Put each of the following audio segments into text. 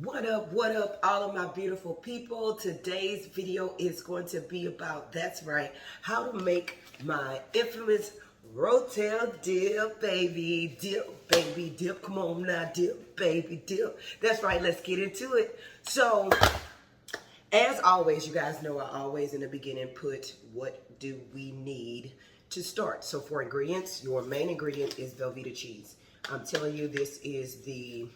What up, all of my beautiful people? Today's video is going to be about, that's right, how to make my infamous Rotel dip, baby. Dip, baby, dip. Come on now, dip, baby, dip. That's right, let's get into it. So, as always, you guys know I always in the beginning put what do we need to start. So for ingredients, your main ingredient is Velvetta cheese. I'm telling you, this is the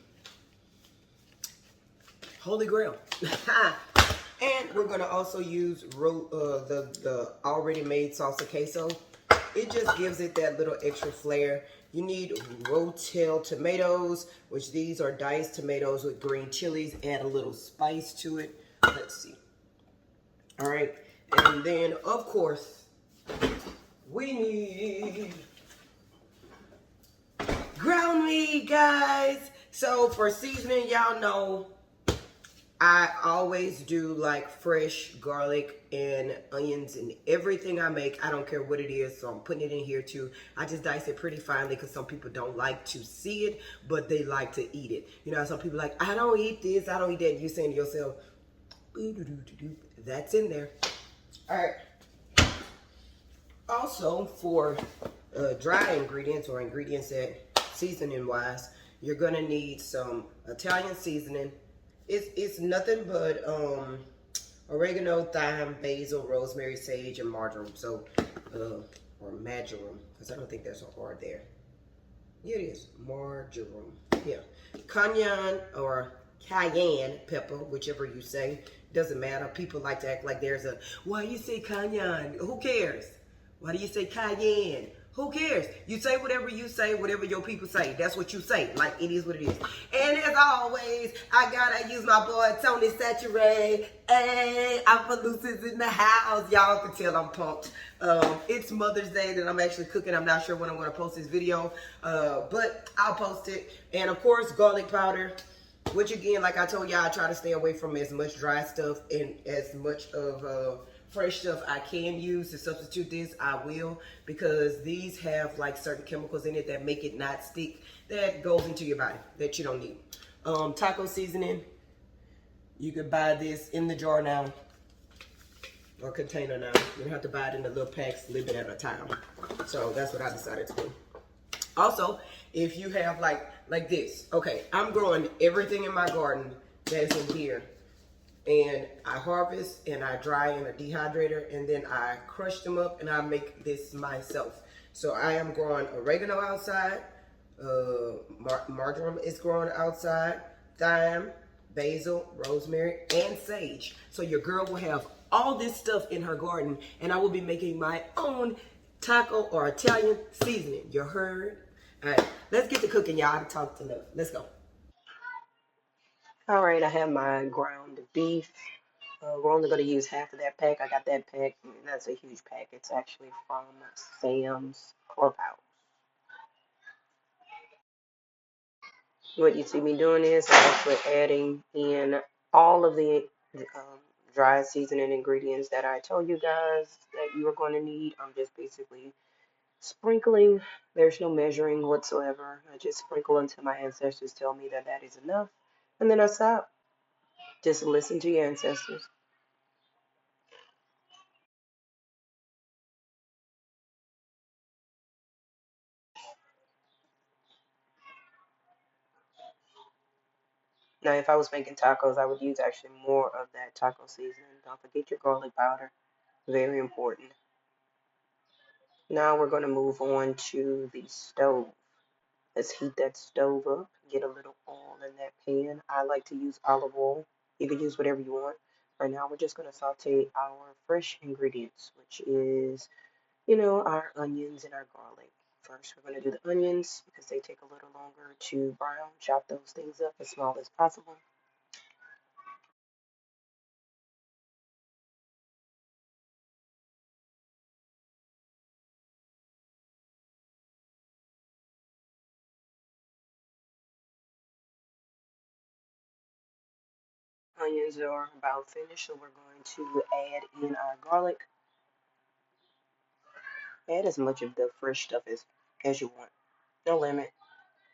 Holy Grail. And we're gonna also use the already made salsa queso. It just gives it that little extra flair. You need Rotel tomatoes, which these are diced tomatoes with green chilies. Add a little spice to it. Let's see. All right, and then of course we need ground meat, guys. So for seasoning, y'all know I always do like fresh garlic and onions in everything I make. I don't care what it is, so I'm putting it in here too. I just dice it pretty finely because some people don't like to see it, but they like to eat it. You know, some people like, I don't eat this, I don't eat that. You're saying to yourself, that's in there. All right. Also, for dry ingredients or ingredients that seasoning wise, you're gonna need some Italian seasoning. It's nothing but oregano, thyme, basil, rosemary, sage, and marjoram. So, or marjoram, because I don't think there's an R there. Yeah, it is marjoram. Yeah, cayenne or cayenne pepper, whichever you say. Doesn't matter. People like to act like there's a, why you say cayenne? Who cares? Why do you say cayenne? Who cares? You say, whatever your people say. That's what you say. Like, it is what it is. And as always, I gotta use my boy Tony Saturday. Hey, I'm Lucy's in the house. Y'all can tell I'm pumped. It's Mother's Day that I'm actually cooking. I'm not sure when I'm gonna post this video, but I'll post it. And of course, garlic powder. Which again, like I told y'all, I try to stay away from as much dry stuff and as much of fresh stuff I can use to substitute this. I will, because these have like certain chemicals in it that make it not stick, that goes into your body that you don't need. Taco seasoning, you can buy this in the jar now or container now. You don't have to buy it in the little packs, a little bit at a time. So that's what I decided to do. Also, if you have like this, okay, I'm growing everything in my garden that's in here, and I harvest and I dry in a dehydrator, and then I crush them up and I make this myself. So I am growing oregano outside, marjoram is growing outside, thyme, basil, rosemary, and sage. So your girl will have all this stuff in her garden, and I will be making my own taco or Italian seasoning. You heard? All right, let's get to cooking, y'all. I talked enough. Let's go. All right, I have my ground beef. We're only going to use half of that pack. I got that pack. That's a huge pack. It's actually from Sam's Clubhouse. What you see me doing is I'm actually adding in all of the dry seasoning ingredients that I told you guys that you are going to need. I'm just basically sprinkling. There's no measuring whatsoever. I just sprinkle until my ancestors tell me that that is enough. And then I stop. Just listen to your ancestors. Now, if I was making tacos, I would use actually more of that taco seasoning. Don't forget your garlic powder. Very important. Now we're going to move on to the stove. Let's heat that stove up. Get a little oil in that pan. I like to use olive oil. You can use whatever you want. Right now, we're just going to saute our fresh ingredients, which is, our onions and our garlic. First, we're going to do the onions because they take a little longer to brown. Chop those things up as small as possible. Onions are about finished, so we're going to add in our garlic. Add as much of the fresh stuff as you want. No limit.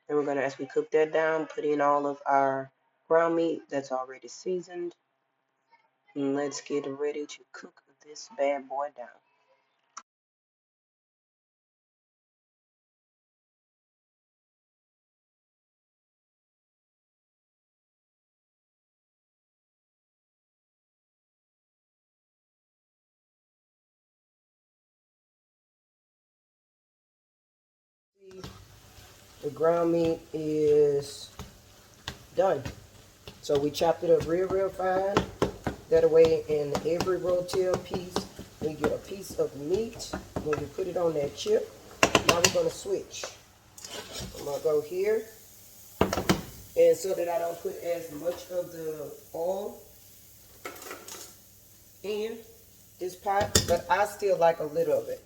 And we're going to, as we cook that down, put in all of our ground meat that's already seasoned. And let's get ready to cook this bad boy down. The ground meat is done. So we chopped it up real fine. That way in every Rotel piece, we get a piece of meat. When you put it on that chip, now we're gonna switch. I'm gonna go here. And so that I don't put as much of the oil in this pot, but I still like a little of it.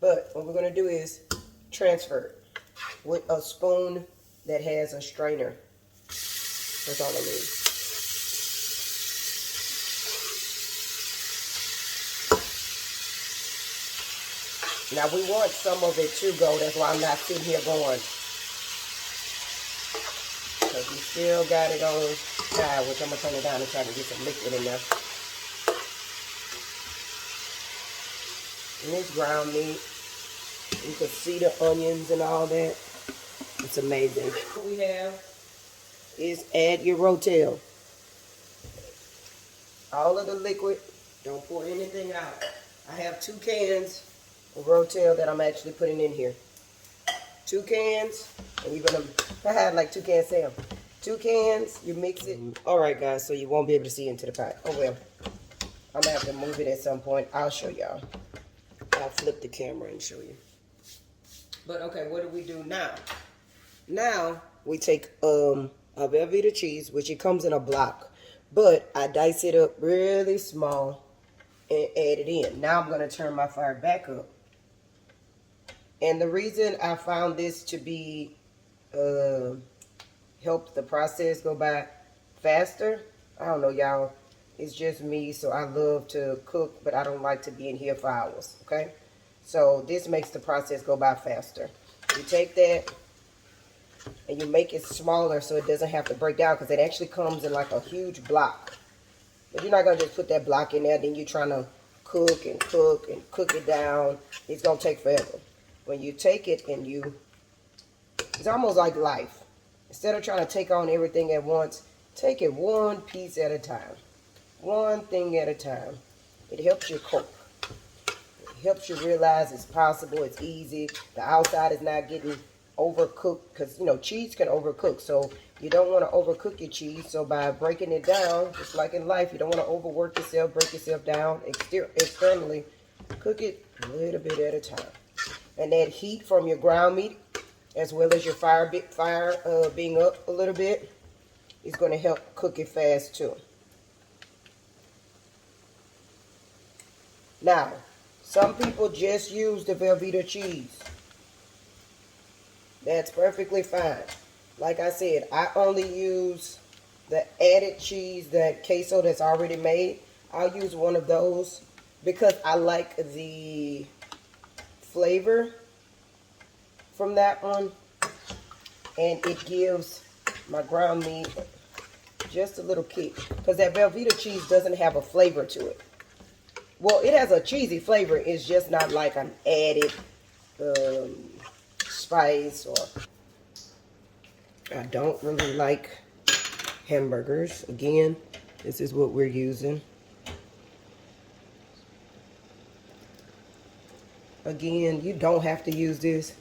But what we're gonna do is transfer it with a spoon that has a strainer. That's all I need. Now we want some of it to go. That's why I'm not sitting here going. Because we still got it on high, which I'm going to turn it down and try to get some liquid in there. And this ground meat, you can see the onions and all that. It's amazing. What we have is add your Rotel. All of the liquid, don't pour anything out. I have 2 cans of Rotel that I'm actually putting in here. 2 cans, and you're gonna, I had like 2 cans, Sam. 2 cans, you mix it. All right, guys, so you won't be able to see into the pot. Oh well, I'm gonna have to move it at some point. I'll show y'all. I'll flip the camera and show you. But okay, what do we do now? Now we take a Velvetta cheese, which it comes in a block, but I dice it up really small and add it in. Now I'm gonna turn my fire back up. And the reason I found this to be help the process go by faster, I don't know, y'all. It's just me, so I love to cook, but I don't like to be in here for hours, okay? So this makes the process go by faster. You take that and you make it smaller so it doesn't have to break down, because it actually comes in like a huge block. But you're not going to just put that block in there, then you're trying to cook and cook and cook it down. It's going to take forever. When you take it and it's almost like life. Instead of trying to take on everything at once, take it one piece at a time. One thing at a time. It helps you cook. It helps you realize it's possible, it's easy. The outside is not getting overcooked, because, you know, cheese can overcook. So you don't want to overcook your cheese. So by breaking it down, just like in life, you don't want to overwork yourself, break yourself down externally. Cook it a little bit at a time. And that heat from your ground meat, as well as your fire being up a little bit, is going to help cook it fast too. Now, some people just use the Velvetta cheese. That's perfectly fine. Like I said, I only use the added cheese, that queso that's already made. I'll use one of those because I like the flavor from that one, and it gives my ground meat just a little kick, because that Velvetta cheese doesn't have a flavor to it. Well, it has a cheesy flavor. It's just not like an added spice. Or I don't really like hamburgers. Again, this is what we're using. Again, you don't have to use this.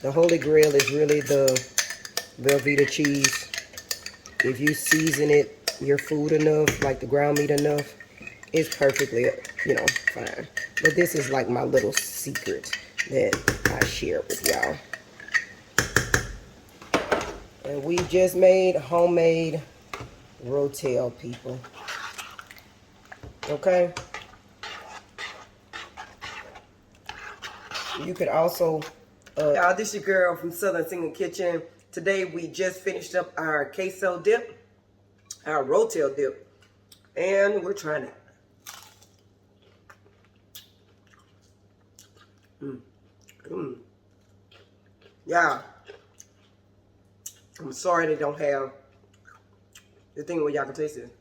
The holy grail is really the Velvetta cheese. If you season it, your food enough, like the ground meat enough, it's perfectly, you know, fine. But this is like my little secret that I share with y'all. And we just made homemade Rotel, people. Okay? You could also, y'all, this is your girl from Southern Singing Kitchen. Today we just finished up our queso dip, our Rotel dip, and we're trying it. Yeah, I'm sorry they don't have The thing where y'all can taste it.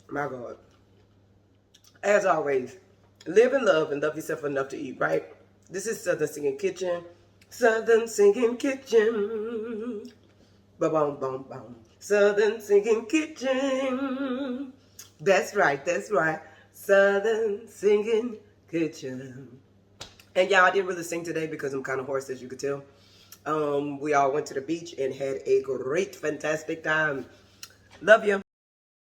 My God. As always, live and love and love yourself enough to eat, right? This is Southern Singing Kitchen. Southern Singing Kitchen. Ba-bum-bum-bum. Southern Singing Kitchen. That's right, that's right. Southern Singing Kitchen. And y'all, I didn't really sing today because I'm kind of hoarse, as you could tell. We all went to the beach and had a great, fantastic time. Love you.